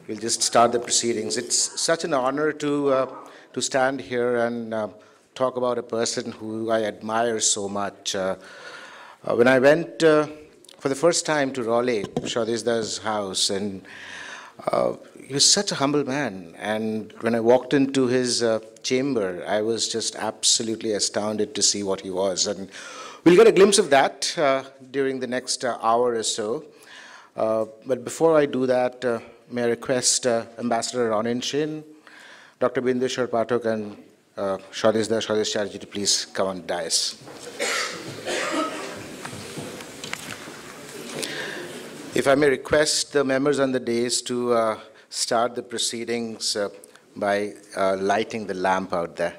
We'll just start the proceedings. It's such an honor to stand here and talk about a person who I admire so much. When I went for the first time to Raleigh, Swadesh house, and he was such a humble man. And when I walked into his chamber, I was just absolutely astounded to see what he was. And we'll get a glimpse of that during the next hour or so. But before I do that, may I request Ambassador Ronin Shin, Dr. Bindeshwar Pathak, and Swadesh Chatterjee to please come on dais. If I may request the members on the dais to start the proceedings by lighting the lamp out there.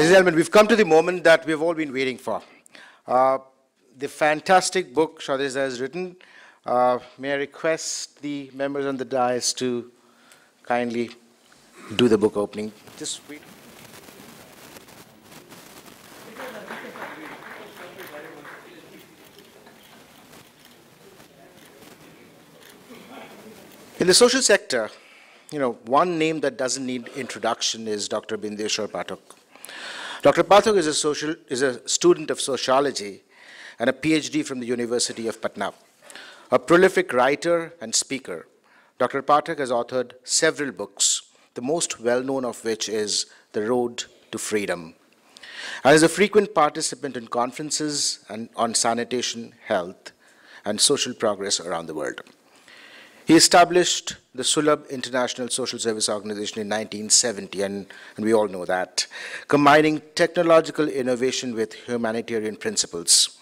Ladies and gentlemen, we've come to the moment that we've all been waiting for. The fantastic book Swadesh has written. May I request the members on the dais to kindly do the book opening. Just wait. In the social sector, one name that doesn't need introduction is Dr. Bindeshwar Pathak. Dr. Pathak is a student of sociology and a PhD from the University of Patna. A prolific writer and speaker, Dr. Pathak has authored several books, the most well-known of which is The Road to Freedom, and is a frequent participant in conferences on sanitation, health, and social progress around the world. He established the Sulabh International Social Service Organization in 1970, and we all know that, combining technological innovation with humanitarian principles.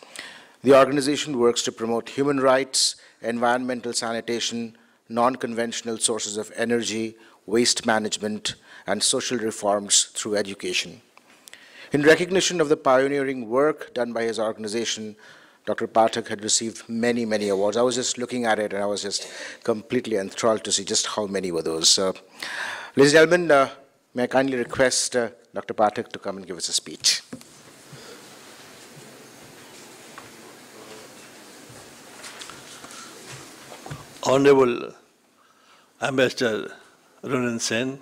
The organization works to promote human rights, environmental sanitation, non-conventional sources of energy, waste management, and social reforms through education. In recognition of the pioneering work done by his organization, Dr. Pathak had received many, many awards. I was just looking at it and I was just completely enthralled to see just how many were those. Ladies and gentlemen, may I kindly request Dr. Pathak to come and give us a speech. Honorable Ambassador Ronan Sen,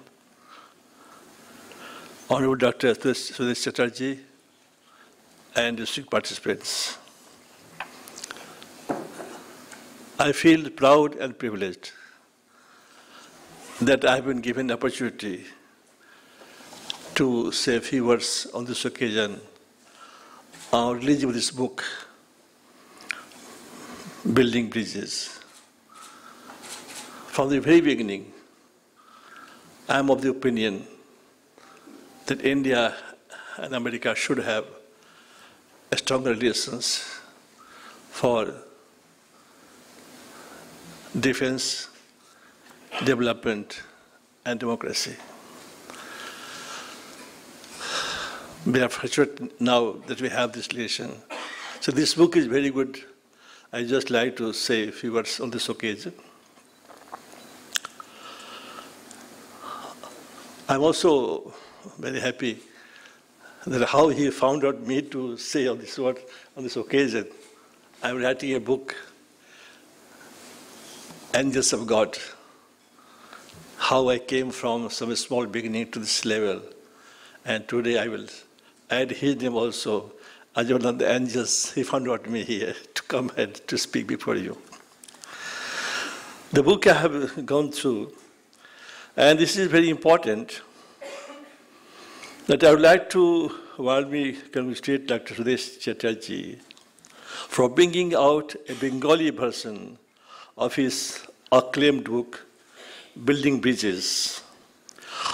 Honorable Dr. Swadesh Chatterjee, and district participants. I feel proud and privileged that I have been given the opportunity to say a few words on this occasion on releasing this book, Building Bridges. From the very beginning, I am of the opinion that India and America should have stronger relations for defense, development, and democracy. We are fortunate now that we have this relation. So this book is very good. I just like to say a few words on this occasion. I'm also very happy that how he found out me to say on this word on this occasion. I'm writing a book, Angels of God, how I came from some small beginning to this level. And today I will add his name also, as one of the angels. He found out me here to come and to speak before you. The book I have gone through, and this is very important, that I would like to warmly congratulate Dr. Swadesh Chatterjee for bringing out a Bengali version of his acclaimed book, Building Bridges,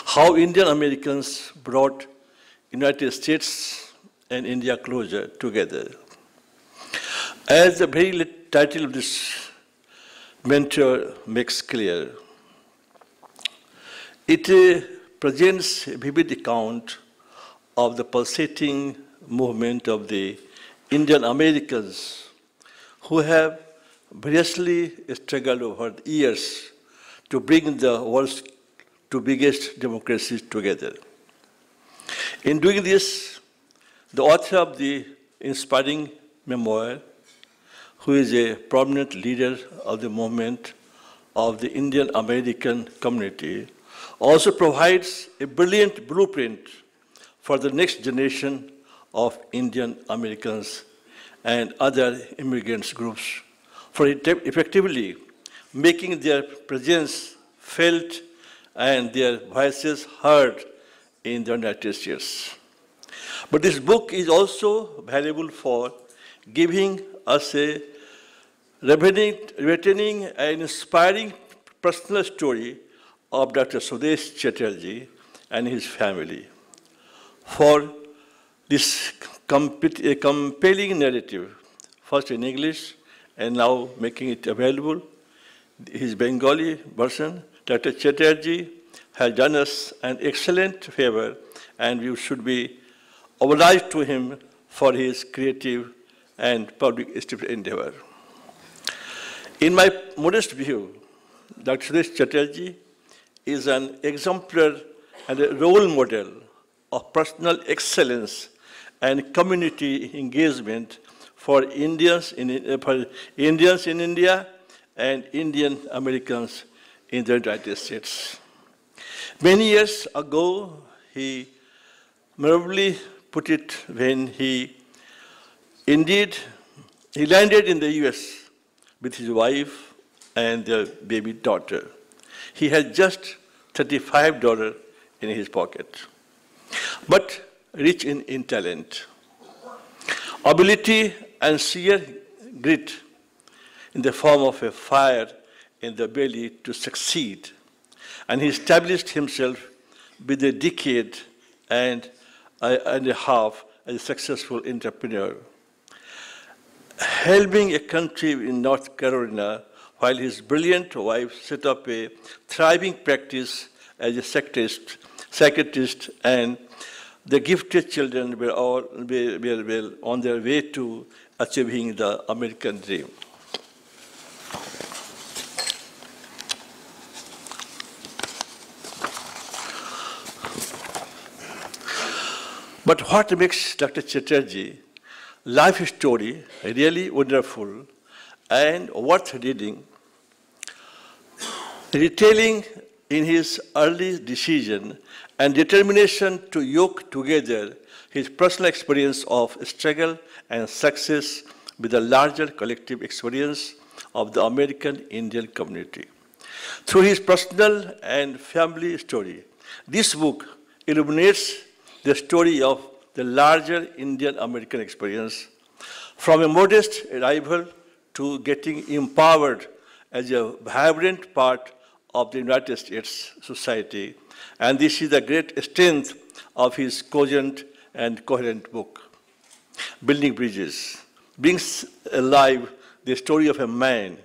how Indian Americans brought United States and India closer together. As the very title of this mentor makes clear, it presents a vivid account of the pulsating movement of the Indian Americans who have variously struggled over the years to bring the world's two biggest democracies together. In doing this, the author of the inspiring memoir, who is a prominent leader of the movement of the Indian-American community, also provides a brilliant blueprint for the next generation of Indian Americans and other immigrants groups for effectively making their presence felt and their voices heard in the United States. But this book is also valuable for giving us a riveting and inspiring personal story of Dr. Swadesh Chatterjee and his family. For this compelling narrative, first in English and now making it available, his Bengali version, Dr. Chatterjee has done us an excellent favor, and we should be obliged to him for his creative and public endeavor. In my modest view, Dr. Swadesh Chatterjee is an exemplar and a role model of personal excellence and community engagement for Indians in India and Indian Americans in the United States. Many years ago, he memorably put it when he landed in the US with his wife and their baby daughter. He had just $35 in his pocket, but rich in talent, ability, and sheer grit in the form of a fire in the belly to succeed. And he established himself with a decade and a half as a successful entrepreneur, helping a country in North Carolina while his brilliant wife set up a thriving practice as a psychiatrist, and the gifted children were on their way to achieving the American dream. But what makes Dr. Chatterjee's life story really wonderful and worth reading, retailing in his early decision and determination to yoke together his personal experience of struggle and success with the larger collective experience of the American Indian community. Through his personal and family story, this book illuminates the story of the larger Indian-American experience, from a modest arrival to getting empowered as a vibrant part of the United States society. And this is the great strength of his cogent and coherent book. Building Bridges brings alive the story of a man,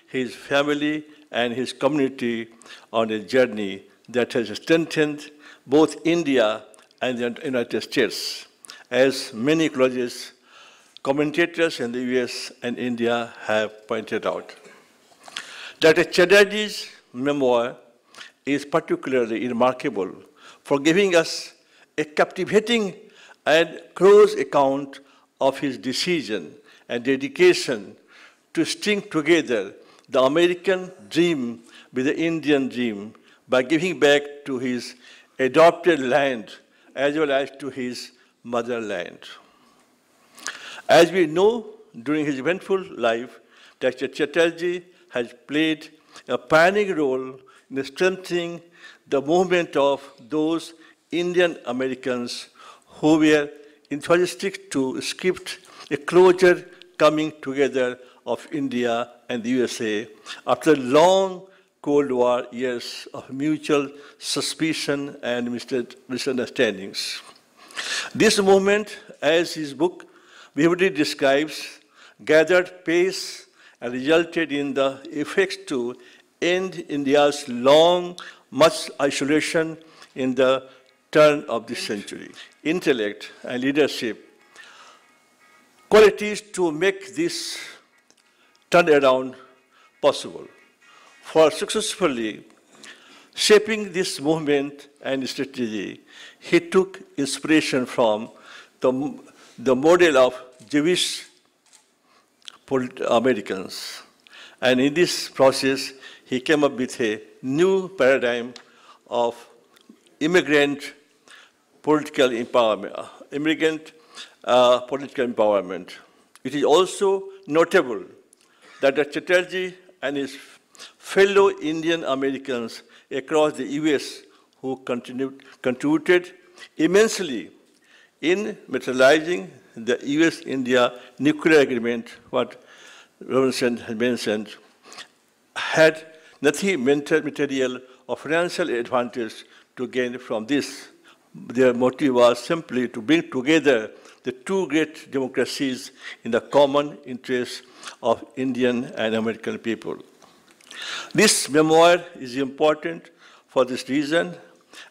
his family, and his community on a journey that has strengthened both India and the United States, as many ecologists, commentators in the US and India have pointed out. Dr. Chatterjee's memoir is particularly remarkable for giving us a captivating and close account of his decision and dedication to string together the American dream with the Indian dream by giving back to his adopted land as well as to his motherland. As we know, during his eventful life, Dr. Chatterjee has played a pioneering role in strengthening the movement of those Indian Americans who were enthusiastic to script a closer coming together of India and the USA after long Cold War years of mutual suspicion and misunderstandings. This movement, as his book vividly describes, gathered pace and resulted in the effects to end India's long, much isolation in the turn of the century. Intellect and leadership, qualities to make this turnaround possible. For successfully shaping this movement and strategy, he took inspiration from the model of Jewish Americans. And in this process, he came up with a new paradigm of immigrant political empowerment. It is also notable that Chatterjee and his fellow Indian Americans across the US who contributed immensely in materializing the US-India nuclear agreement, what Robinson had mentioned, had nothing material or financial advantage to gain from this. Their motive was simply to bring together the two great democracies in the common interest of Indian and American people. This memoir is important for this reason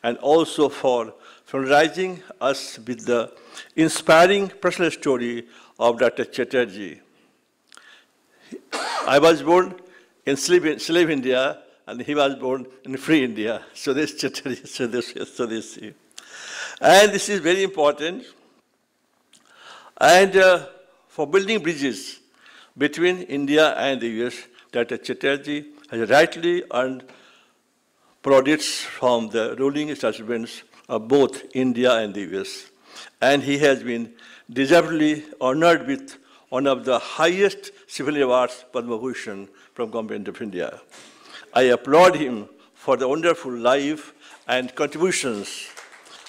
and also for familiarizing us with the inspiring personal story of Dr. Chatterjee. I was born in slave India and he was born in free India. Swadesh Chatterjee, Swadeshi. And this is very important. And for building bridges between India and the US, Dr. Chatterjee has rightly earned plaudits from the ruling establishments of both India and the US. And he has been deservedly honored with one of the highest civil awards, Padma Bhushan, from Government of India. I applaud him for the wonderful life and contributions,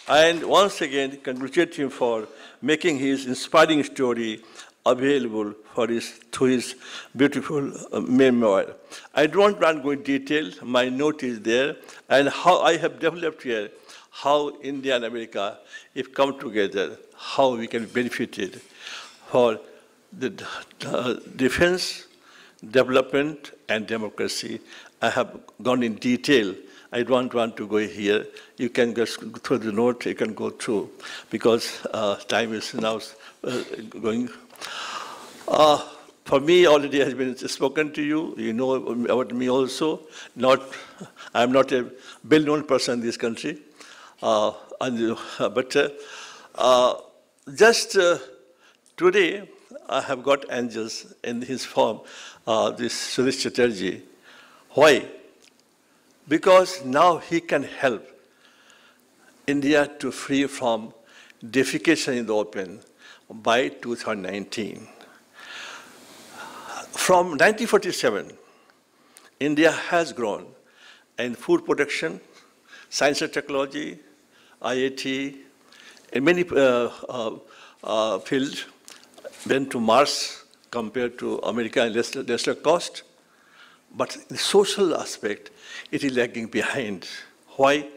and once again congratulate him for making his inspiring story available through his beautiful memoir. I don't want to go in detail, my note is there, and how I have developed here how India and America, if come together, how we can benefit it for the defense, development, and democracy. I have gone in detail. I don't want to go here. You can just go through the note, you can go through, because time is now going. For me, already has been spoken to you. You know about me also. I'm not a well-known person in this country. Just today, I have got angels in his form, this Swadesh Chatterjee. Why? Because now he can help India to free from defecation in the open by 2019. From 1947, India has grown in food production, science and technology, IIT, in many fields, went to Mars compared to America and lesser cost. But in the social aspect, it is lagging behind. Why?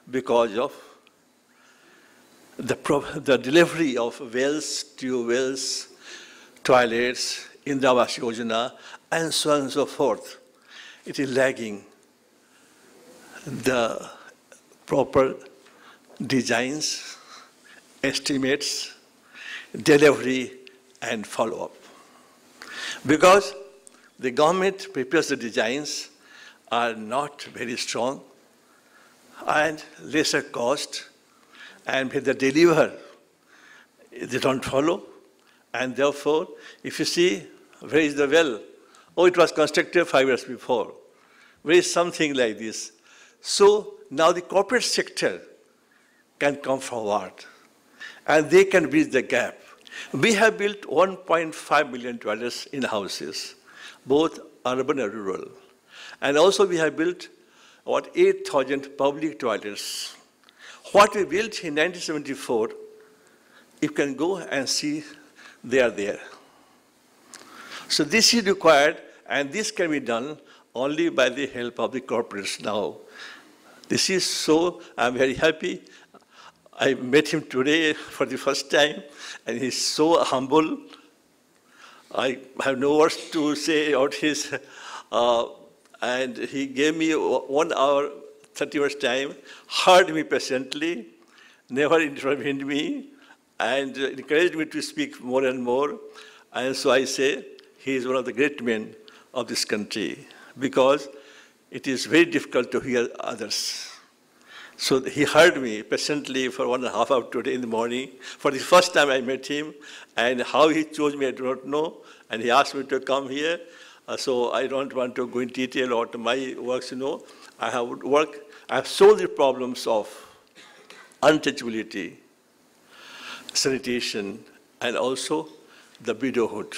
Because of the delivery of wells, tube wells, toilets, Indra Yojana, and so on and so forth. It is lagging the proper designs, estimates, delivery, and follow-up. Because the government prepares the designs are not very strong and lesser cost, and when they deliver, they don't follow. And therefore, if you see, where is the well? Oh, it was constructed 5 years before. Where is something like this? So now the corporate sector can come forward, and they can bridge the gap. We have built 1.5 million toilets in houses, both urban and rural. And also we have built about 8,000 public toilets. What we built in 1974, you can go and see they are there. So this is required, and this can be done only by the help of the corporates now. This is so, I'm very happy. I met him today for the first time, and he's so humble. I have no words to say about his, and he gave me 1 hour, 30 minutes time, heard me patiently, never interrupted me, and encouraged me to speak more and more. And so I say, he is one of the great men of this country, because it is very difficult to hear others. So he heard me patiently for 1.5 hours today in the morning. For the first time I met him, and how he chose me, I do not know. And he asked me to come here. So I don't want to go in detail about my works, I have solved the problems of untouchability, sanitation, and also the widowhood.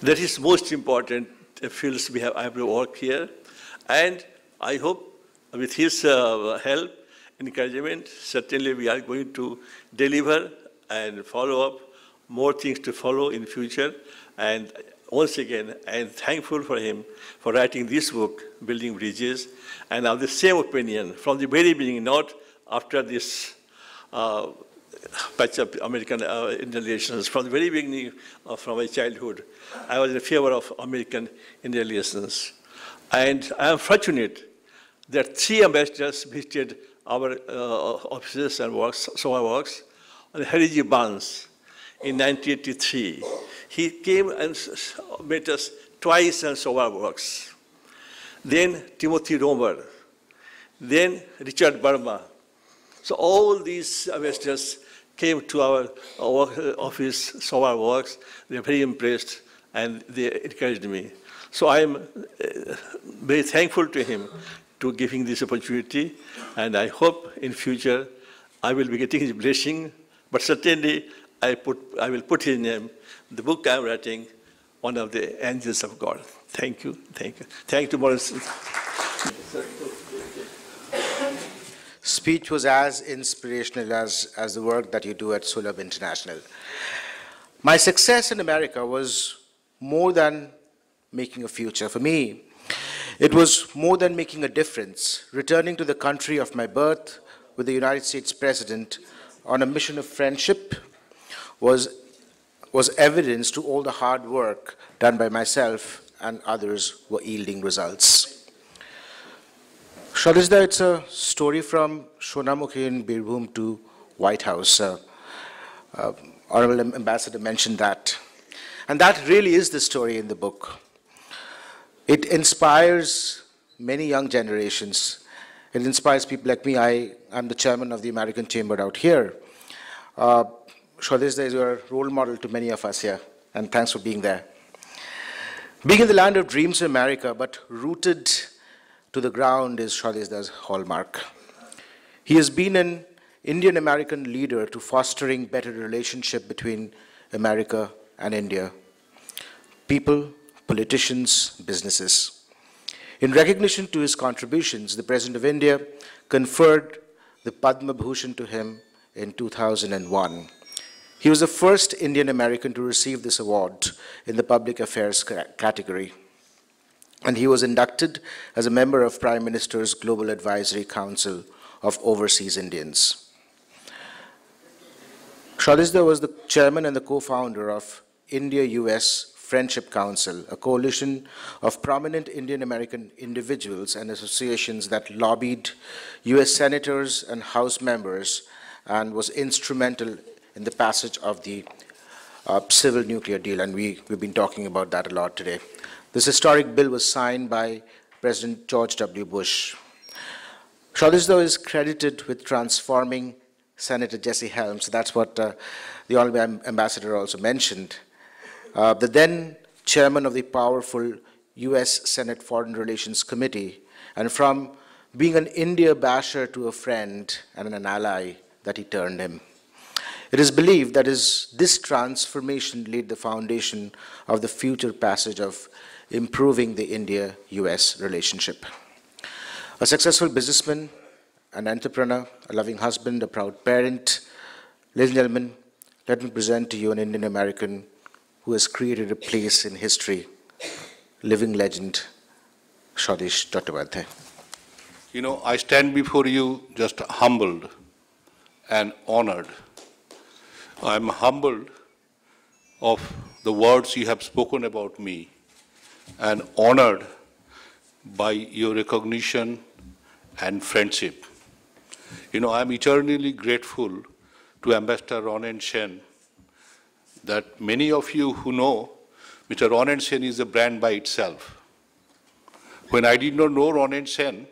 That is most important fields I have to work here. And I hope with his help, encouragement, certainly we are going to deliver and follow up more things to follow in future. And once again, I am thankful for him for writing this book, Building Bridges. And I have the same opinion from the very beginning, not after this patch up American-Indian relations. From the very beginning, from my childhood, I was in favor of American-Indian relations. And I am fortunate that 3 ambassadors visited our offices and works, so our works, and Hariji Barnes in 1983. He came and met us twice and saw our works. then Timothy Romer, then Richard Burma. So all these ambassadors came to our office, saw our works. They were very impressed, and they encouraged me. So I am very thankful to him to giving this opportunity, and I hope in future I will be getting his blessing. But certainly I will put his name. The book I am writing, one of the angels of God. Thank you, thank you. Thank you, Morris. Speech was as inspirational as the work that you do at Sulabh International. My success in America was more than making a future. For me, it was more than making a difference. Returning to the country of my birth with the United States President on a mission of friendship was evidence to all the hard work done by myself and others were yielding results. Swadesh, it's a story from Sonamukhi in Birbhum to White House. Honorable Ambassador mentioned that. And that really is the story in the book. It inspires many young generations. It inspires people like me. I'm the chairman of the American Chamber out here. Swadesh is your role model to many of us here, and thanks for being there. Being in the land of dreams in America, but rooted to the ground is Swadesh's hallmark. He has been an Indian-American leader to fostering better relationship between America and India. People, politicians, businesses. In recognition to his contributions, the President of India conferred the Padma Bhushan to him in 2001. He was the first Indian-American to receive this award in the public affairs category. And he was inducted as a member of Prime Minister's Global Advisory Council of Overseas Indians. Swadesh was the chairman and the co-founder of India-US Friendship Council, a coalition of prominent Indian-American individuals and associations that lobbied US senators and House members and was instrumental in the passage of the civil nuclear deal, and we've been talking about that a lot today. This historic bill was signed by President George W. Bush. Swadesh is credited with transforming Senator Jesse Helms. That's what the Honorable Ambassador also mentioned. The then chairman of the powerful US Senate Foreign Relations Committee, and from being an India basher to a friend and an ally that he turned him. It is believed that this transformation laid the foundation of the future passage of improving the India-US relationship. A successful businessman, an entrepreneur, a loving husband, a proud parent. Ladies and gentlemen, let me present to you an Indian-American who has created a place in history, living legend, Swadesh Chatterjee. You know, I stand before you just humbled and honored. I'm humbled of the words you have spoken about me and honored by your recognition and friendship. You know, I'm eternally grateful to Ambassador Ronen Sen that many of you who know Mr. Ronen Sen is a brand by itself. When I did not know Ronen Sen,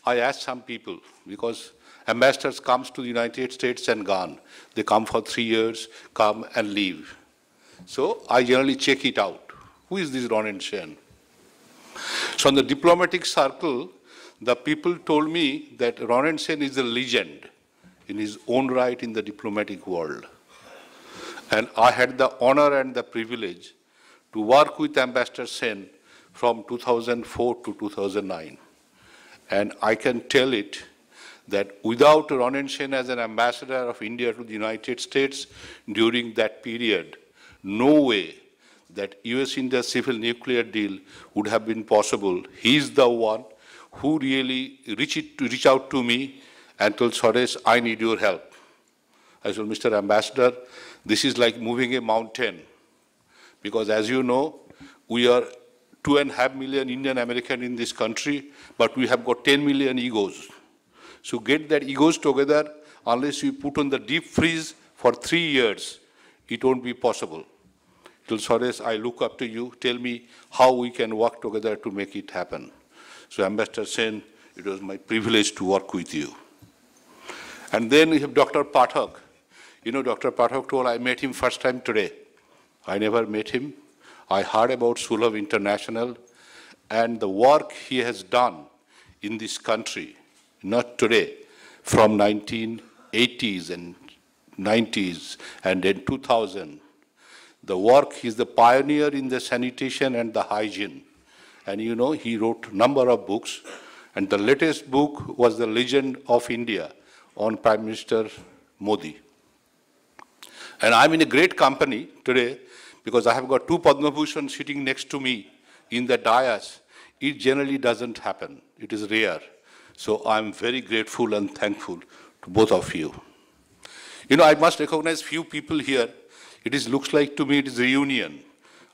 I asked some people, because ambassadors come to the United States and gone. They come for 3 years, come and leave. So I generally check it out. Who is this Ronen Sen? So in the diplomatic circle, the people told me that Ronen Sen is a legend in his own right in the diplomatic world. And I had the honor and the privilege to work with Ambassador Sen from 2004 to 2009. And I can tell it that without Ronen Sen as an ambassador of India to the United States during that period, no way that US-India civil nuclear deal would have been possible. He's the one who really reached out to me and told Swadesh, I need your help. I said, Mr. Ambassador, this is like moving a mountain. Because as you know, we are 2.5 million Indian American in this country, but we have got 10 million egos. So get that egos together, unless you put on the deep freeze for 3 years, it won't be possible. Till Swadesh, I look up to you, tell me how we can work together to make it happen. So Ambassador Sen, it was my privilege to work with you. And then we have Dr. Pathak. You know, Dr. Pathak told I met him first time today. I never met him. I heard about Sulabh International and the work he has done in this country, not today, from 1980s and 90s and then 2000. The work, he's the pioneer in the sanitation and the hygiene. And you know, he wrote a number of books. And the latest book was The Legend of India on Prime Minister Modi. And I'm in a great company today because I have got two Padma Bhushan sitting next to me in the dais. It generally doesn't happen. It is rare. So I'm very grateful and thankful to both of you. You know, I must recognize few people here. Looks like to me it is a reunion.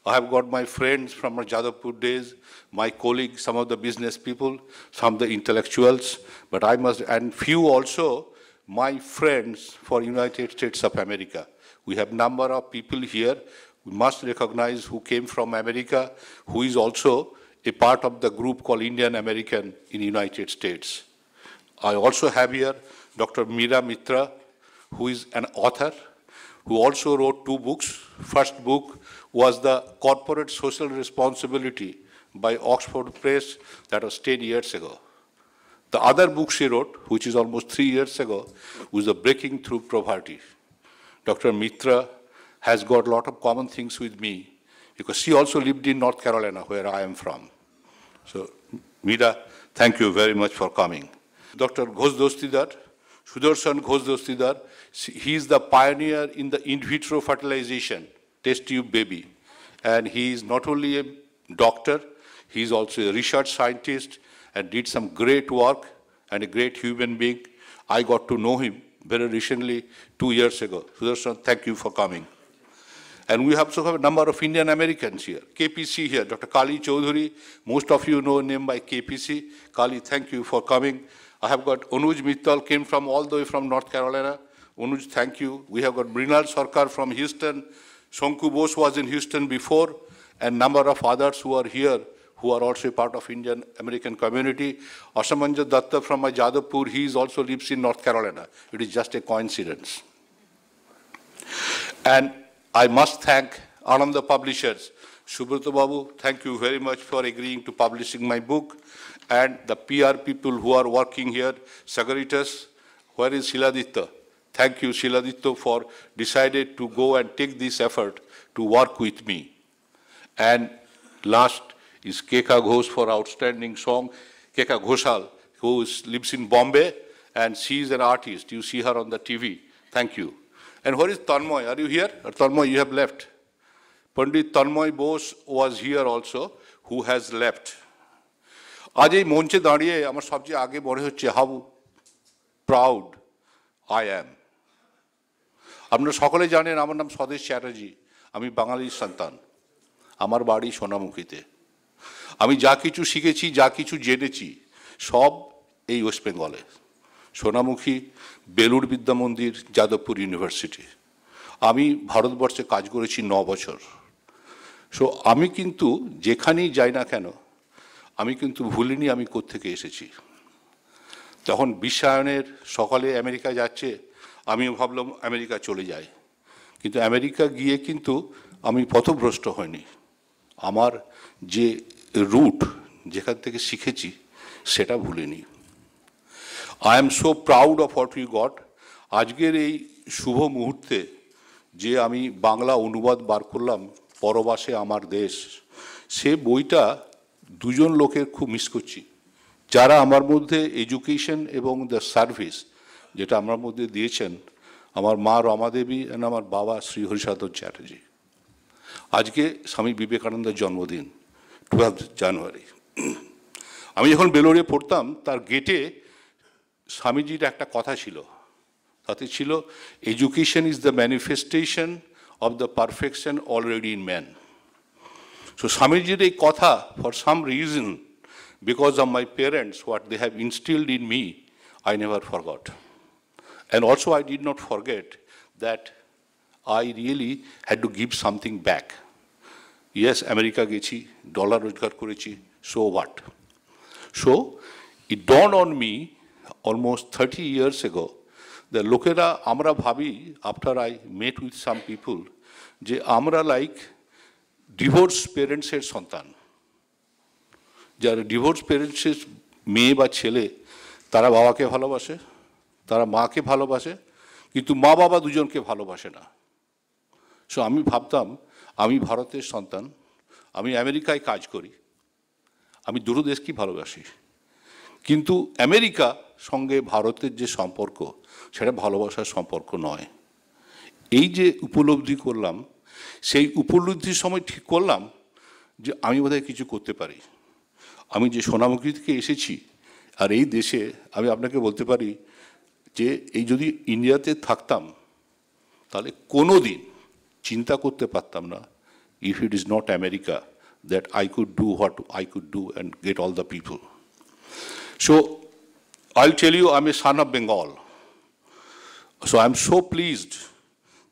I have got my friends from my Jadavpur days, my colleagues, some of the business people, some of the intellectuals, but I must, and few also, my friends for United States of America. We have number of people here. We must recognize who came from America, who is also a part of the group called Indian-American in the United States. I also have here Dr. Meera Mitra, who is an author, who also wrote two books. First book was The Corporate Social Responsibility by Oxford Press, that was 10 years ago. The other book she wrote, which is almost 3 years ago, was The Breaking Through Poverty. Dr. Mitra has got a lot of common things with me because she also lived in North Carolina, where I am from. So, Meera, thank you very much for coming. Dr. Ghosh Dostidar, Sudarshan Ghosh Dostidar, he is the pioneer in the in vitro fertilization, test tube baby. And he is not only a doctor, he is also a research scientist and did some great work and a great human being. I got to know him very recently, 2 years ago. Sudarshan, thank you for coming. And we also have a number of Indian Americans here. KPC here, Dr. Kali Chaudhuri, most of you know him by KPC. Kali, thank you for coming. I have got Anuj Mittal, came from all the way from North Carolina. Anuj, thank you. We have got Mrinal Sarkar from Houston. Shanku Bose was in Houston before, and number of others who are here, who are also part of Indian American community. Asamanja Datta from my Jadavpur, he also lives in North Carolina. It is just a coincidence. And I must thank Ananda Publishers. Subrata Babu, thank you very much for agreeing to publishing my book. And the PR people who are working here, Sagaritas, where is Shiladitya? Thank you, Shiladitya, for decided to go and take this effort to work with me. And last is Keka Ghosh for outstanding song. Keka Ghoshal, who lives in Bombay, and she is an artist. You see her on the TV. Thank you. And where is Tanmoy? Are you here? Or Tanmoy, you have left. Pandit Tanmoy Bose was here also, who has left. আজ এই মঞ্চে দাঁড়িয়ে আমার সবচেয়ে আগে মনে হচ্ছে how proud I am. আপনারা সকলে জানেন আমার নাম স্বদেশ চ্যাটার্জি, আমি বাঙালির সন্তান, আমার বাড়ি সোনামুখীতে। আমি যা কিছু শিখেছি, যা কিছু জেনেছি, সব এই ওয়েস্ট বেঙ্গলে, সোনামুখী, বেলুড় বিদ্যা মন্দির, যাদবপুর ইউনিভার্সিটি। আমি ভারতবর্ষে কাজ করেছি 9 বছর। সো আমি কিন্তু যেখানেই যাই না কেন, আমি কিন্তু ভুলিনি আমি কোত্থেকে এসেছি। তখন বিশ্বায়নের সকালে আমেরিকা যাচ্ছে, আমিও ভাবলাম আমেরিকা চলে যাই, কিন্তু আমেরিকা গিয়ে কিন্তু আমি পথভ্রষ্ট হইনি। আমার যে রুট, যেখান থেকে শিখেছি, সেটা ভুলিনি। I am so proud of what you got. আজকের এই শুভ মুহূর্তে যে আমি বাংলা অনুবাদ বার করলাম, পরবাসে আমার দেশ, সে বইটা দুজন লোকের খুব মিস করছি, যারা আমার মধ্যে এডুকেশন এবং দ্য সার্ভিস যেটা আমার মধ্যে দিয়েছেন, আমার মা রমা দেবী এবং আমার বাবা শ্রী হরিসাধন চ্যাটার্জি। আজকে স্বামী বিবেকানন্দের জন্মদিন, 12 জানুয়ারি। আমি যখন বেলোরে পড়তাম, তার গেটে স্বামীজির একটা কথা ছিল, তাতে ছিল education is the manifestation of the perfection already in man. So Swamijir এই কথা, for some reason, because of my parents, what they have instilled in me, I never forgot. And also I did not forget that I really had to give something back. Yes, America গেছি, dollar রোজগার করেছি, so what? So it dawned on me almost 30 years ago that lokera amra bhabi, after I met with some people, je amra like divorced parents er santan. যারা divorce প্যারেন্টসের মেয়ে বা ছেলে তারা বাবাকে ভালোবাসে, তারা মাকে ভালোবাসে, কিন্তু মা বাবা দুজনকে ভালোবাসে না। সো আমি ভাবতাম আমি ভারতের সন্তান, আমি আমেরিকায় কাজ করি, আমি দুটো দেশকেই ভালোবাসি, কিন্তু আমেরিকা সঙ্গে ভারতের যে সম্পর্ক সেটা ভালোবাসার সম্পর্ক নয়। এই যে উপলব্ধি করলাম, সেই উপলব্ধির সময় ঠিক করলাম যে আমি বোধহয় কিছু করতে পারি। আমি যে সোনামুখী থেকে এসেছি আর এই দেশে আমি আপনাকে বলতে পারি যে এই যদি ইন্ডিয়াতে থাকতাম তাহলে কোনো দিন চিন্তা করতে পারতাম না, if it is not America, that I could do what I could do and get all the people. So I'll tell you I am a son of Bengal. So I am so pleased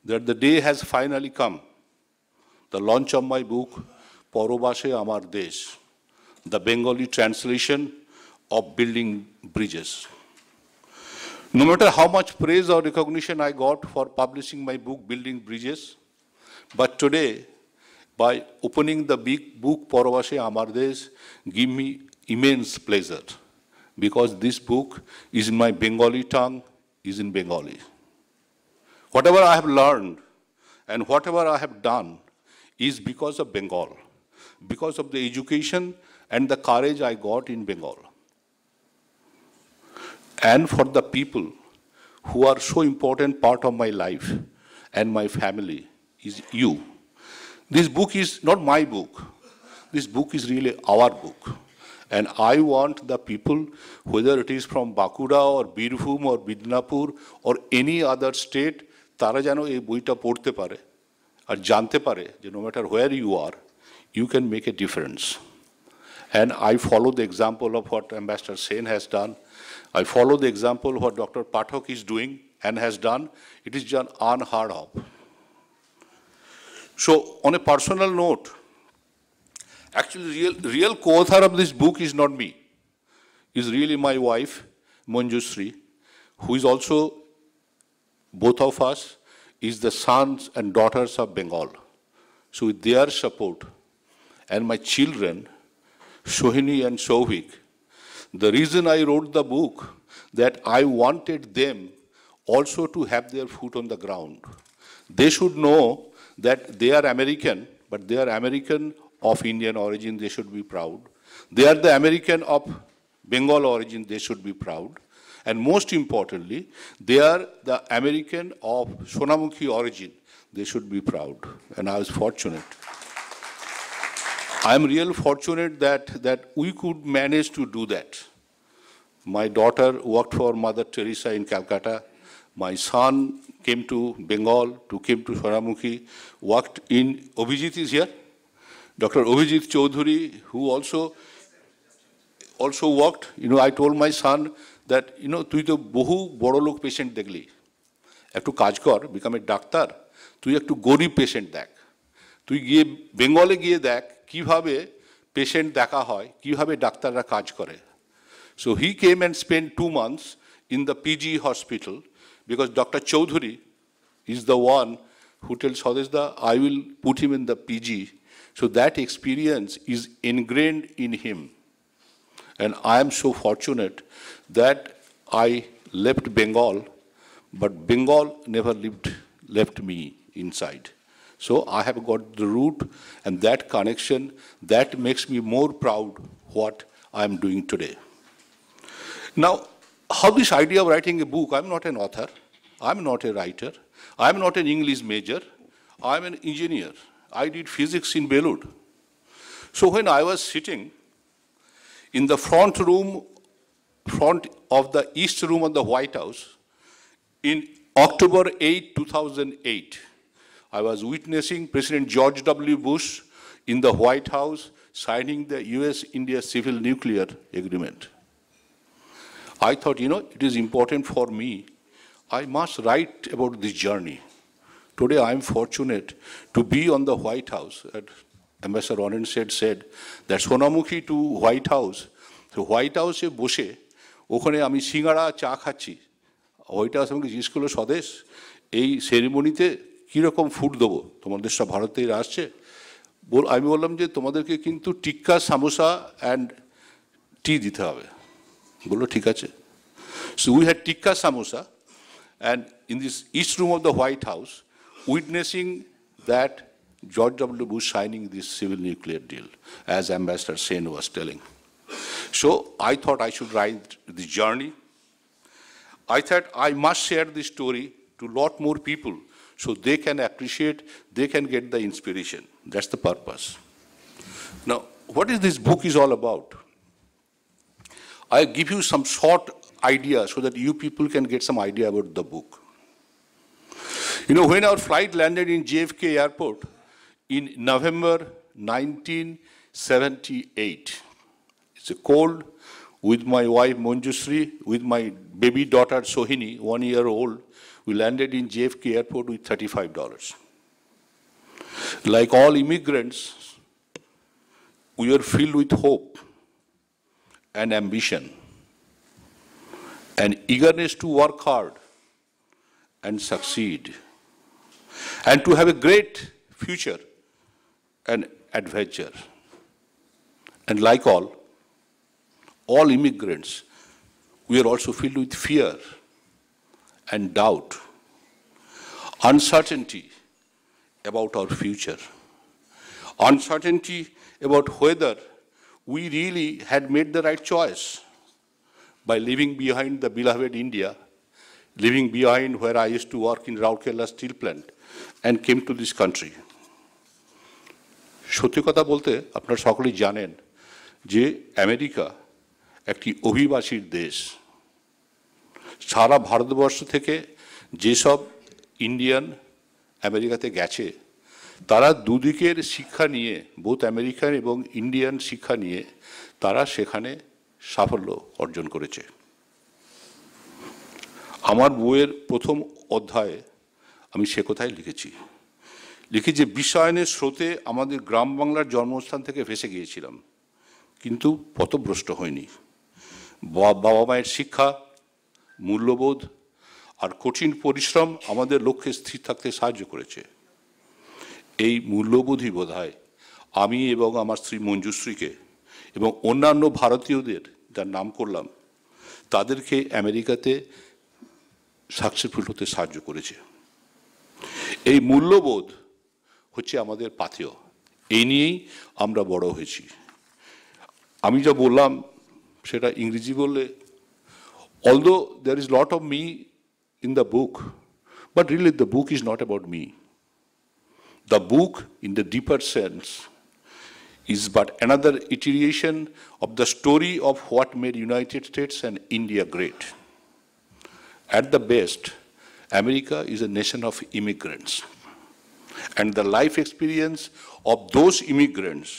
that the day has finally come, the launch of my book Porobashe Amar Desh, the Bengali translation of Building Bridges. No matter how much praise or recognition I got for publishing my book, Building Bridges, but today, by opening the big book, Porobashe Amar Desh, give me immense pleasure, because this book is in my Bengali tongue, is in Bengali. Whatever I have learned and whatever I have done is because of Bengal, because of the education and the courage I got in Bengal. And for the people who are so important part of my life and my family is you. This book is not my book. This book is really our book. And I want the people, whether it is from Bankura or Birbhum or Midnapur or any other state, তারা যেন এই বইটা পড়তে পারে আর জানতে পারে যে no matter where you are, you can make a difference. And I follow the example of what Ambassador Sen has done. I follow the example of what Dr. Pathak is doing and has done. It is done unheard of. So on a personal note, actually real co-author of this book is not me. It's really my wife, Manjushree, who is also, both of us, is the sons and daughters of Bengal. So with their support and my children, Sohini and Shovik, the reason I wrote the book, that I wanted them also to have their foot on the ground. They should know that they are American, but they are American of Indian origin, they should be proud. They are the American of Bengal origin, they should be proud. And most importantly, they are the American of Sonamukhi origin, they should be proud. And I was fortunate. I'm real fortunate that we could manage to do that. My daughter worked for Mother Teresa in Calcutta. My son came to Bengal, came to Sonamukhi, worked in, Abhijit is here, Dr. Abhijit Chaudhuri, who also worked. I told my son that, তুই তো বহু বড় লোক patient দেখলি, একটু কাজ কর, become a doctor, তুই একটু গরিব পেশেন্ট দেখ, তুই গিয়ে বেঙ্গলে গিয়ে দেখ কিভাবে পেশেন্ট দেখা হয়, কিভাবে ডাক্তাররা কাজ করে। So he came and spent 2 months in the PG hospital, because Dr. Chaudhuri is the one who tells Swadesh, I will put him in the PG. So that experience is ingrained in him. And I am so fortunate that I left Bengal, but Bengal never left me inside. So I have got the root and that connection that makes me more proud what I am doing today. Now, how this idea of writing a book, I'm not an author, I'm not a writer, I'm not an English major, I'm an engineer. I did physics in Belud. So when I was sitting in the front of the East Room of the White House in October 8, 2008, I was witnessing President George W. Bush in the White House signing the US-India Civil Nuclear Agreement. I thought, it is important for me. I must write about this journey. Today, I am fortunate to be on the White House. Ambassador Oren said that Sonamukhi to White House, তো white হাউসে বসে ওখানে আমি সিঙ্গাড়া চা খাচ্ছি, white house আমাকে জিজ্ঞেস করলো, স্বদেশ এই সেরিমনিতে কীরকম ফুড দেবো, তোমাদের সব ভারত থেকে আসছে। আমি বললাম যে তোমাদেরকে কিন্তু টিক্কা সামোসা অ্যান্ড টি দিতে হবে। বললো ঠিক আছে। So we had tikka samosa and in this east room of the White House, witnessing that George W. Bush signing this civil nuclear deal, as Ambassador Sen was telling. So I thought I should write the journey. I thought I must share this story to a lot more people so they can appreciate, they can get the inspiration. That's the purpose. Now, what is this book is all about? I give you some short idea so that you people can get some idea about the book. You know, when our flight landed in JFK airport in November 1978, it's a cold, with my wife Manjushree, with my baby daughter Sohini, 1 year old, we landed in JFK airport with $35. Like all immigrants, we were filled with hope and ambition and eagerness to work hard and succeed and to have a great future and adventure. And like all immigrants, we are also filled with fear and doubt, uncertainty about our future, uncertainty about whether we really had made the right choice by leaving behind the beloved India, leaving behind where I used to work in Rourkela steel plant and came to this country. সত্যি কথা বলতে আপনারা সকলেই জানেন যে America একটি অভিবাসীর দেশ। সারা ভারতবর্ষ থেকে যেসব ইন্ডিয়ান আমেরিকাতে গেছে তারা দুদিকের শিক্ষা নিয়ে, বোথ আমেরিকান এবং ইন্ডিয়ান শিক্ষা নিয়ে তারা সেখানে সাফল্য অর্জন করেছে। আমার বইয়ের প্রথম অধ্যায়ে আমি সে কথাই লিখেছি যে বিশ্বায়নের স্রোতে আমাদের গ্রাম বাংলার জন্মস্থান থেকে ভেসে গিয়েছিলাম, কিন্তু পথভ্রষ্ট হয়নি। বাবা মায়ের শিক্ষা, মূল্যবোধ আর কঠিন পরিশ্রম আমাদের লক্ষ্যে স্থির থাকতে সাহায্য করেছে। এই মূল্যবোধই বোধহয় আমি এবং আমার স্ত্রী মঞ্জুশ্রীকে এবং অন্যান্য ভারতীয়দের যার নাম করলাম তাদেরকে আমেরিকাতে সাকসেসফুল হতে সাহায্য করেছে। এই মূল্যবোধ হচ্ছে আমাদের পাথেয়, এই নিয়েই আমরা বড় হয়েছি। আমি যা বললাম সেটা ইংরেজি বললে, although there is lot of me in the book, but really the book is not about me. The book, in the deeper sense, is but another iteration of the story of what made United States and India great. At the best, America is a nation of immigrants. And the life experience of those immigrants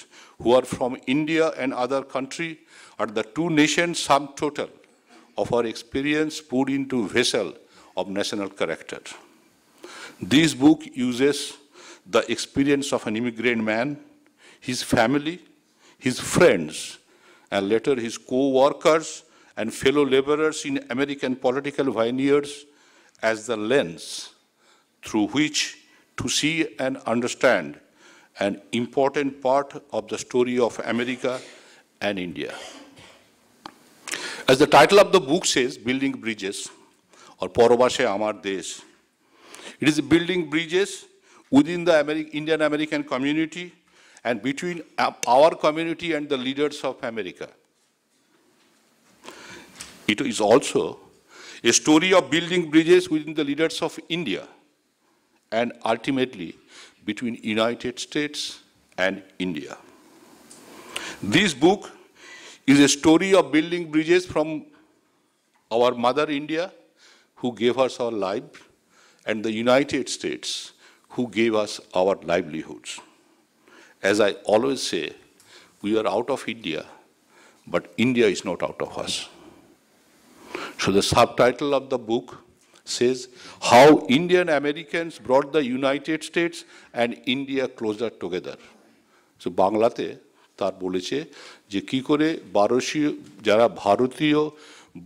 who are from India and other country are the two nations sum total of our experience put into vessel of national character. This book uses the experience of an immigrant man, his family, his friends, and later his co-workers and fellow laborers in American political vineyards as the lens through which to see and understand an important part of the story of America and India. As the title of the book says, Building Bridges, or Porobashe Amar Desh, it is building bridges within the Indian-American community and between our community and the leaders of America. It is also a story of building bridges within the leaders of India and ultimately between United States and India. This book is a story of building bridges from our mother India, who gave us our life, and the United States, who gave us our livelihoods. As I always say, we are out of India, but India is not out of us. So the subtitle of the book says, How Indian Americans Brought the United States and India Closer Together. So Banglate, তার বলেছে যে কি করে যারা ভারতীয়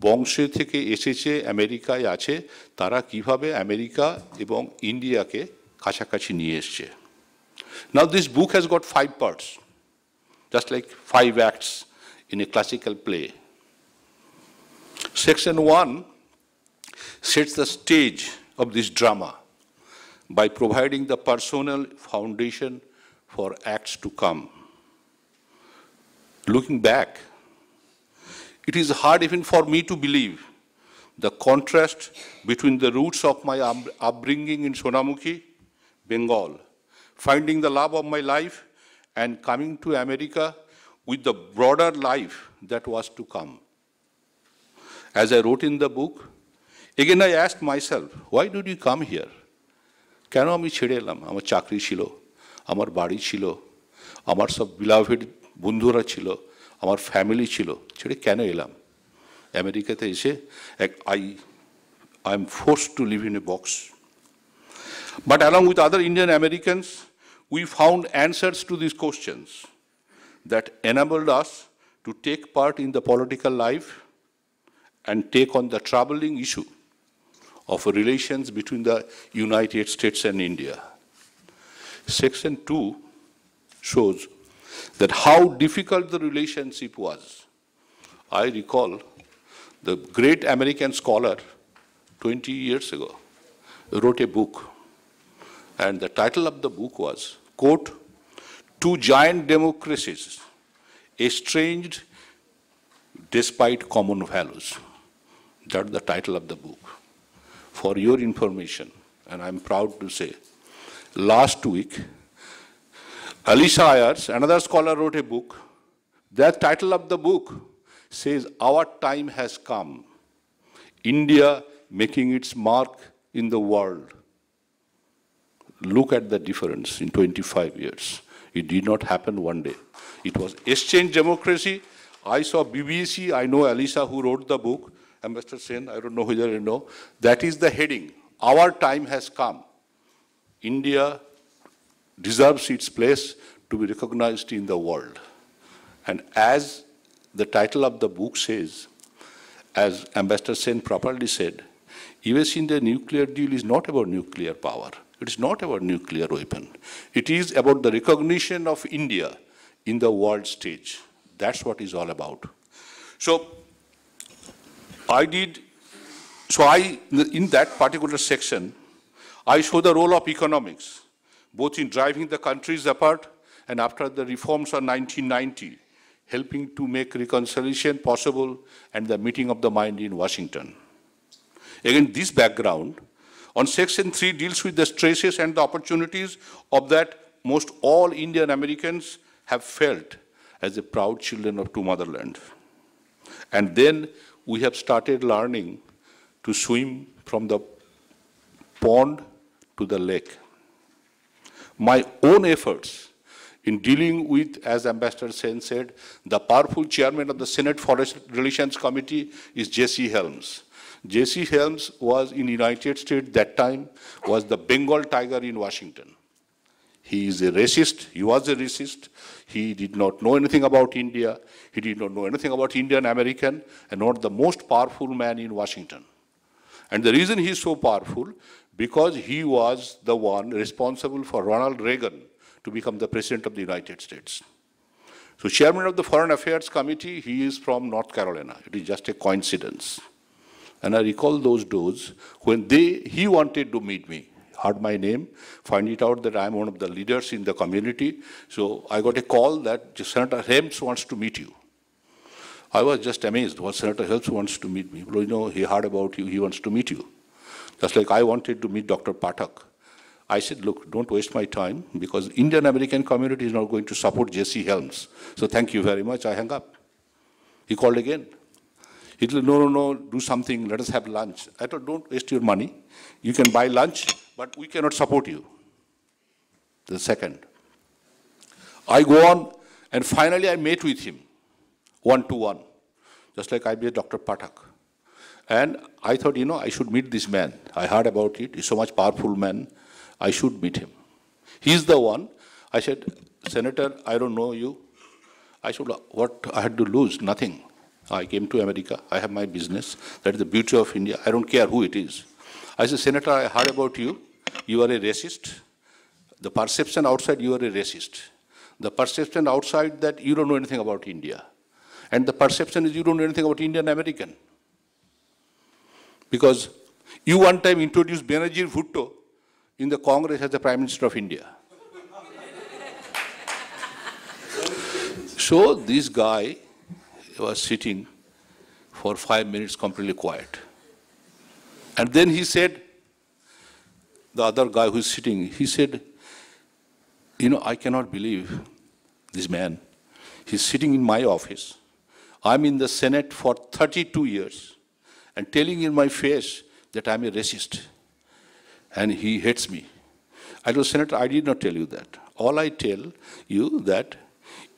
বংশে থেকে এসেছে আমেরিকায় আছে তারা কিভাবে আমেরিকা এবং ইন্ডিয়াকে কাছাকাছি নিয়ে এসছে। Now this book has got 5 parts, just like 5 acts in a classical play. Section 1 sets the stage of this drama by providing the personal foundation for acts to come. Looking back, it is hard even for me to believe the contrast between the roots of my upbringing in Sonamukhi, Bengal, finding the love of my life and coming to America with the broader life that was to come. As I wrote in the book, again I asked myself, why did you come here? কেন আমি ছেড়ে এলাম? আমার চাকরি ছিল, আমার বাড়ি ছিল, আমার সব beloved বন্ধুরা ছিল, আমার ফ্যামিলি ছিল, ছেড়ে কেন এলাম? আমেরিকাতে এসে I am forced to live in a box. But along with other Indian Americans, we found answers to these questions that enabled us to take part in the political life and take on the troubling issue of relations between the United States and India. Section 2 shows that how difficult the relationship was. I recall the great American scholar 20 years ago wrote a book, and the title of the book was, quote, "Two Giant Democracies, Estranged Despite Common Values." That's the title of the book. For your information, and I'm proud to say, last week, Alicia Ayers, another scholar, wrote a book. That title of the book says, "Our time has come. India making its mark in the world." Look at the difference in 25 years. It did not happen one day. It was exchange democracy. I saw BBC, I know Alicia who wrote the book, Ambassador Sen, I don't know whether you know, that is the heading, "Our time has come. India deserves its place to be recognized in the world." And as the title of the book says, as Ambassador Sen properly said, US-India nuclear deal is not about nuclear power. It is not about nuclear weapon. It is about the recognition of India in the world stage. That's what it's all about. So in that particular section, I show the role of economics, both in driving the countries apart and after the reforms of 1990, helping to make reconciliation possible and the meeting of the mind in Washington. Again, this background on Section 3 deals with the stresses and the opportunities of that most all Indian Americans have felt as the proud children of two motherlands. And then we have started learning to swim from the pond to the lake. My own efforts in dealing with, as Ambassador Sen said, the powerful chairman of the Senate Foreign Relations Committee is J.C. Helms. J.C. Helms was in the United States that time, was the Bengal tiger in Washington. He is a racist, he was a racist, he did not know anything about India, he did not know anything about Indian-American, and not the most powerful man in Washington. And the reason he is so powerful, because he was the one responsible for Ronald Reagan to become the President of the United States. So chairman of the Foreign Affairs Committee, he is from North Carolina. It is just a coincidence. And I recall those days when he wanted to meet me, heard my name, find it out that I'm one of the leaders in the community. So I got a call that Senator Helms wants to meet you. I was just amazed. What Senator Helms wants to meet me? Well, you know, he heard about you, he wants to meet you. Just like I wanted to meet Dr. Pathak. I said, look, don't waste my time because Indian-American community is not going to support J.C. Helms. So thank you very much. I hung up. He called again. He said, no, do something. Let us have lunch. I thought, don't waste your money. You can buy lunch, but we cannot support you. The second. I go on, and finally I met with him, one-to-one, just like I met Dr. Pathak. And I thought, you know, I should meet this man. I heard about it. He's so much powerful man. I should meet him. He's the one. I said, Senator, I don't know you. I said, what I had to lose? Nothing. I came to America. I have my business. That is the beauty of India. I don't care who it is. I said, Senator, I heard about you. You are a racist. The perception outside, you are a racist. The perception outside that you don't know anything about India. And the perception is you don't know anything about Indian-American. Because you one time introduced Benazir Bhutto in the Congress as the Prime Minister of India. So this guy was sitting for 5 minutes completely quiet. And then he said, the other guy who's sitting, he said, you know, I cannot believe this man. He's sitting in my office. I'm in the Senate for 32 years and telling in my face that I'm a racist. And he hates me. I told, Senator, I did not tell you that. All I tell you that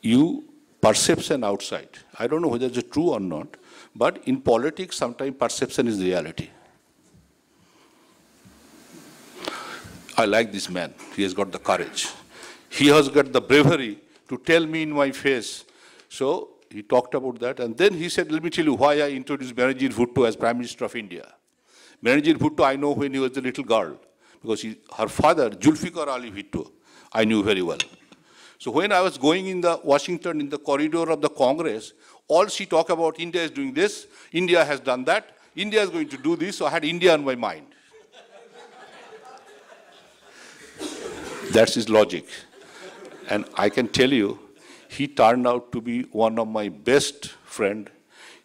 you perception outside. I don't know whether it's true or not, but in politics, sometimes perception is reality. I like this man. He has got the courage. He has got the bravery to tell me in my face. So he talked about that. And then he said, let me tell you why I introduced Benazir Bhutto as Prime Minister of India. Benazir Bhutto, I know when he was a little girl, because her father, Zulfikar Ali Bhutto, I knew very well. So when I was going in the Washington, in the corridor of the Congress, all she talked about, India is doing this, India has done that, India is going to do this, so I had India on my mind. That's his logic. And I can tell you, he turned out to be one of my best friends.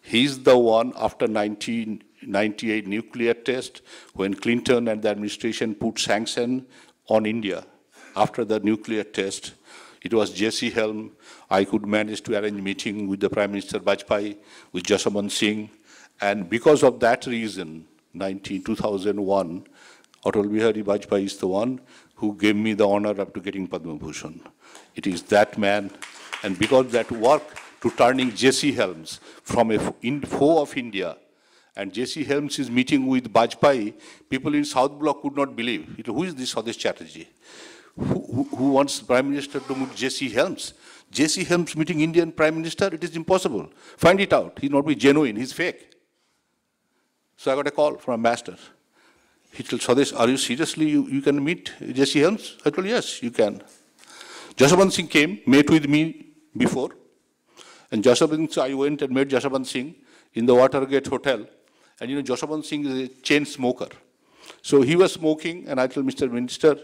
He's the one, after 1998 nuclear test, when Clinton and the administration put sanction on India, after the nuclear test, it was J.C. Helm. I could manage to arrange a meeting with the Prime Minister Vajpayee, with Jaswant Singh. And because of that reason, 2001, Atal Bihari Vajpayee is the one who gave me the honor of getting Padma Bhushan. It is that man, and because that work to turning J.C. Helms from a foe of India, and J.C. Helms is meeting with Vajpayee, people in South Block could not believe. Who is this Swadesh Chatterjee? Who wants the Prime Minister to meet J.C. Helms? J.C. Helms meeting Indian Prime Minister? It is impossible. Find it out. He'll not be genuine. He's fake. So I got a call from a master. He told Swadesh, are you seriously, you can meet J.C. Helms? I told, yes, you can. Jaswant Singh came, met with me before. And Jaswant Singh, I went and met Jaswant Singh in the Watergate Hotel. And you know, Jaswant Singh is a chain smoker. So he was smoking, and I told Mr. Minister,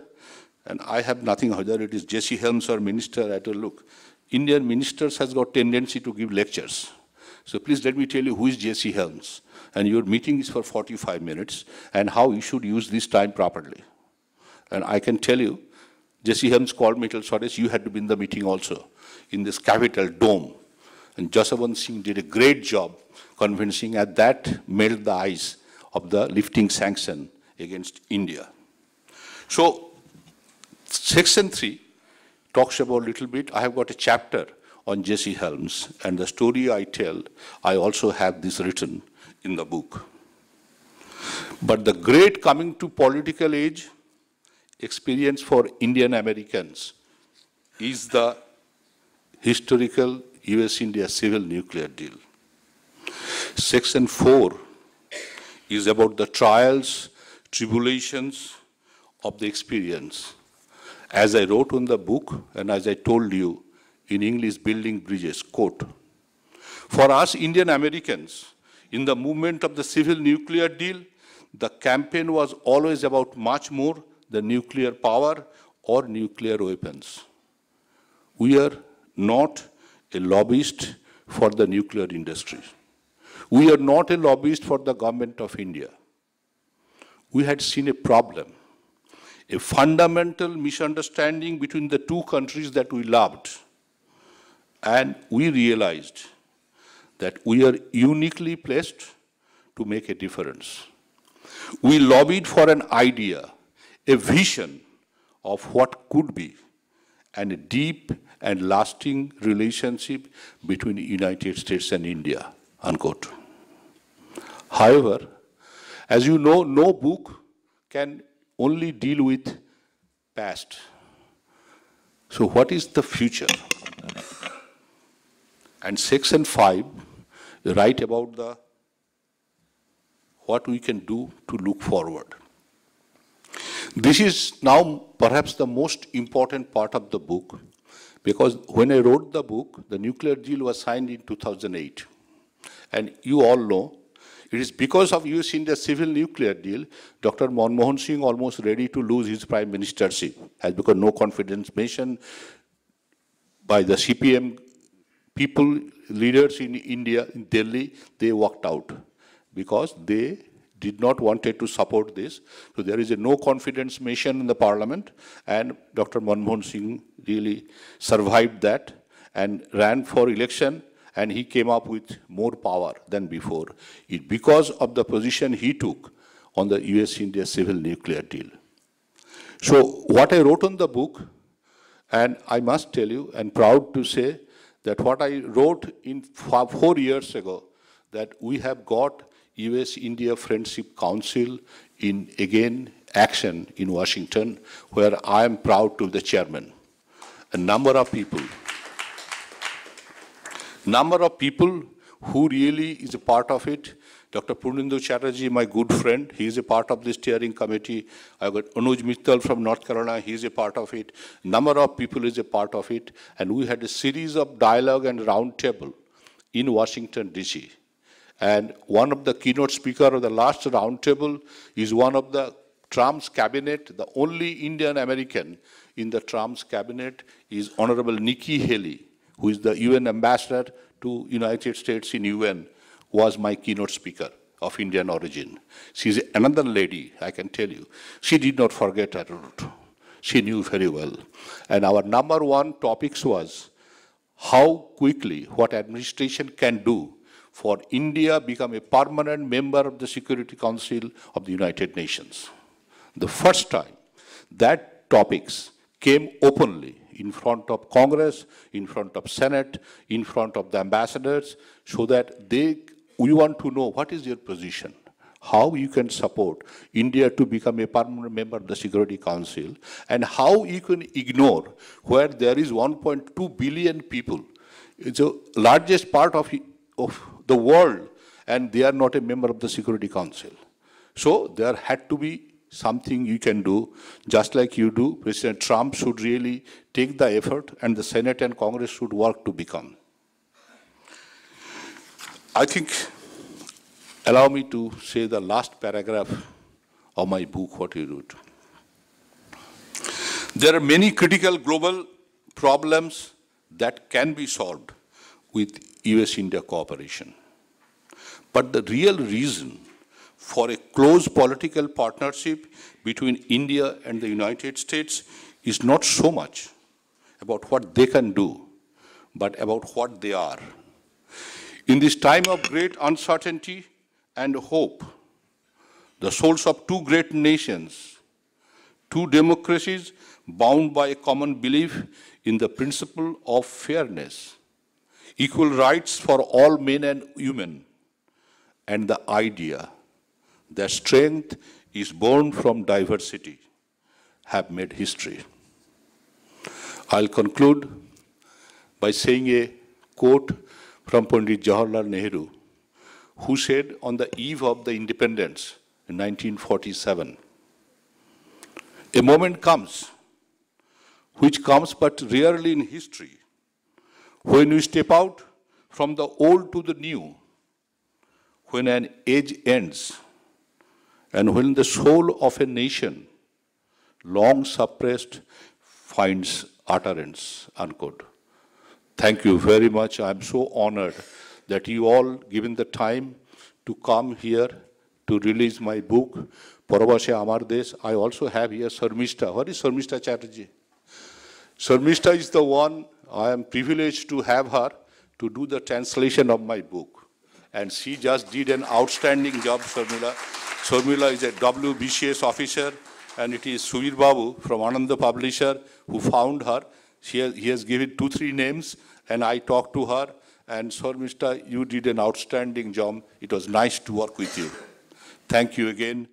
and I have nothing, whether it is J.C. Helms or minister, I told, look, Indian ministers has got tendency to give lectures. So please let me tell you who is J.C. Helms. And your meeting is for 45 minutes, and how you should use this time properly. And I can tell you, J.C. Helms called me, told Swadesh, you had to be in the meeting also, in this Capitol dome. And Jaswant Singh did a great job convincing, and that melted the ice of the lifting sanction against India. So, Section 3 talks about a little bit. I have got a chapter on J.C. Helms, and the story I tell, I also have this written in the book. But the great coming to political age experience for Indian Americans is the historical US-India civil nuclear deal. Section 4 is about the trials, tribulations of the experience. As I wrote in the book, and as I told you in English, Building Bridges, quote, for us Indian Americans, in the movement of the civil nuclear deal, the campaign was always about much more than nuclear power or nuclear weapons. We are not a lobbyist for the nuclear industry. We are not a lobbyist for the government of India. We had seen a problem, a fundamental misunderstanding between the two countries that we loved. And we realized that we are uniquely placed to make a difference. We lobbied for an idea, a vision of what could be, and a deep and lasting relationship between the United States and India, unquote. However, as you know, no book can only deal with past. So what is the future? And section 5, write about what we can do to look forward. This is now perhaps the most important part of the book, because when I wrote the book, the nuclear deal was signed in 2008. And you all know, it is because of US-India civil nuclear deal, Dr. Manmohan Singh almost ready to lose his prime ministership, has because no confidence mission by the CPM people, leaders in India, in Delhi, they walked out because they did not wanted to support this. So there is a no confidence mission in the parliament, and Dr. Manmohan Singh really survived that and ran for election, and he came up with more power than before. Because of the position he took on the US-India civil nuclear deal. So what I wrote on the book, and I must tell you, and proud to say, that what I wrote in 4 years ago, that we have got US-India Friendship Council in, again, action in Washington, where I am proud to be the chairman. A number of people who really is a part of it. Dr. Purnendu Chatterjee, my good friend, he is a part of the steering committee. I've got Anuj Mittal from North Carolina, he is a part of it. Number of people is a part of it. And we had a series of dialogue and roundtable in Washington, D.C. And one of the keynote speakers of the last roundtable is one of the Trump's cabinet, the only Indian American in the Trump's cabinet is Honorable Nikki Haley, who is the UN ambassador to United States in UN, was my keynote speaker of Indian origin. She's another lady, I can tell you. She did not forget her root. She knew very well. And our number one topics was how quickly what administration can do for India become a permanent member of the Security Council of the United Nations. The first time that topics came openly in front of Congress, in front of Senate, in front of the ambassadors, so that we want to know what is your position, how you can support India to become a permanent member of the Security Council, and how you can ignore where there is 1.2 billion people. It's the largest part of the world, and they are not a member of the Security Council. So there had to be something you can do, just like you do. President Trump should really take the effort, and the Senate and Congress should work to become. I think, allow me to say the last paragraph of my book, what you wrote. There are many critical global problems that can be solved with US-India cooperation. But the real reason for a close political partnership between India and the United States is not so much about what they can do, but about what they are. In this time of great uncertainty and hope, the souls of two great nations, two democracies bound by a common belief in the principle of fairness, equal rights for all men and women, and the idea that strength is born from diversity, have made history. I'll conclude by saying a quote from Pandit Jawaharlal Nehru, who said on the eve of the independence in 1947, "A moment comes, which comes but rarely in history, when we step out from the old to the new, when an age ends, and when the soul of a nation, long suppressed, finds utterance," unquote. Thank you very much. I'm so honored that you all given the time to come here to release my book, Parabashe Amar Desh. I also have here Sarmishta. What is Sarmishta Chatterjee? Sarmishta is the one, I am privileged to have her to do the translation of my book. And she just did an outstanding job, Sarmila. Sarmila is a WBCS officer, and it is Suvir Babu from Ananda Publisher who found her. He has given 2-3 names, and I talked to her. And Sarmishta, you did an outstanding job. It was nice to work with you. Thank you again.